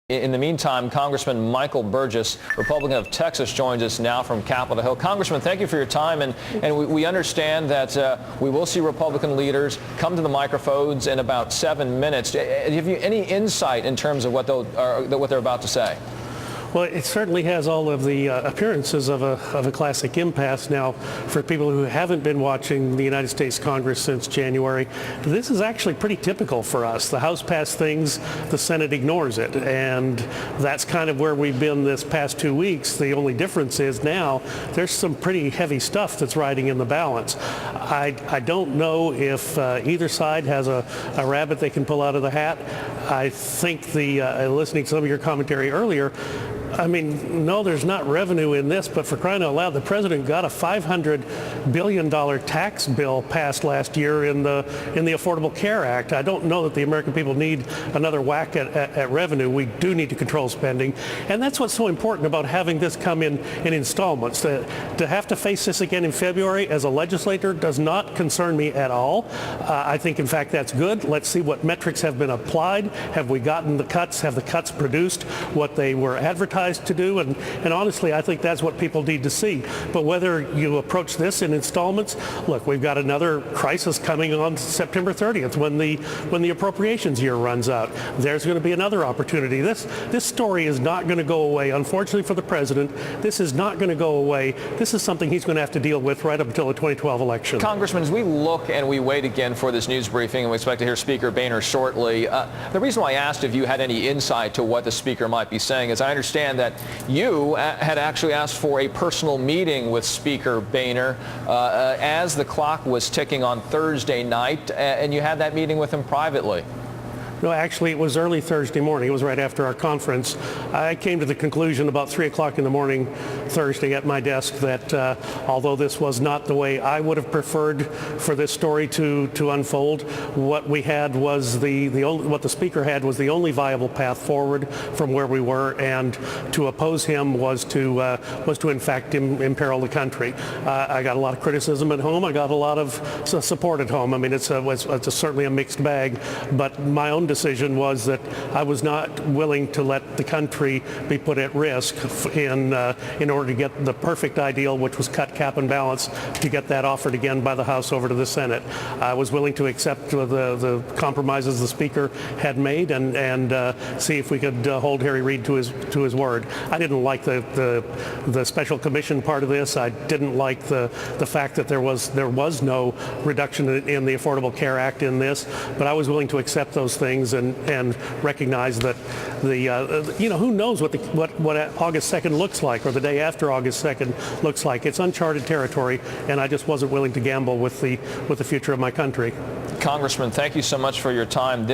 In the meantime, Congressman Michael Burgess, Republican of Texas, joins us now from Capitol Hill. Congressman, thank you for your time, and we understand that we will see Republican leaders come to the microphones in about 7 minutes. Have you any insight in terms of what they're about to say? Well, it certainly has all of the appearances of a classic impasse. Now, for people who haven't been watching the United States Congress since January, this is actually pretty typical for us. The House passed things, the Senate ignores it, and that's kind of where we've been this past 2 weeks. The only difference is now there's some pretty heavy stuff that's riding in the balance. I don't know if either side has a rabbit they can pull out of the hat. I think listening to some of your commentary earlier, I mean, no, there's not revenue in this, but for crying out loud, the president got a $500 billion tax bill passed last year in the Affordable Care Act. I don't know that the American people need another whack at revenue. We do need to control spending. And that's what's so important about having this come in installments. To have to face this again in February as a legislator does not concern me at all. I think, in fact, that's good. Let's see what metrics have been applied. Have we gotten the cuts? Have the cuts produced what they were advertised to do? And honestly, I think that's what people need to see. But whether you approach this in installments, look, we've got another crisis coming on September 30th when the appropriations year runs out. There's going to be another opportunity. This story is not going to go away. Unfortunately for the president, this is not going to go away. This is something he's going to have to deal with right up until the 2012 election. Congressman, as we look and we wait again for this news briefing, and we expect to hear Speaker Boehner shortly, the reason why I asked if you had any insight to what the speaker might be saying is I understand that you had actually asked for a personal meeting with Speaker Boehner as the clock was ticking on Thursday night, and you had that meeting with him privately. No, actually, it was early Thursday morning. It was right after our conference. I came to the conclusion about 3 o'clock in the morning Thursday at my desk that although this was not the way I would have preferred for this story to unfold, what we had was what the speaker had was the only viable path forward from where we were, and to oppose him was to in fact imperil the country. I got a lot of criticism at home. I got a lot of support at home. I mean, it's certainly a mixed bag, but my own decision was that I was not willing to let the country be put at risk in order to get the perfect ideal, which was cut, cap, and balance, to get that offered again by the House over to the Senate. I was willing to accept the compromises the Speaker had made and see if we could hold Harry Reid to his word. I didn't like the special commission part of this. I didn't like the fact that there was no reduction in the Affordable Care Act in this, but I was willing to accept those things and recognize that who knows what August 2nd looks like, or the day after August 2nd looks like. It's uncharted territory, and I just wasn't willing to gamble with the future of my country. Congressman, thank you so much for your time.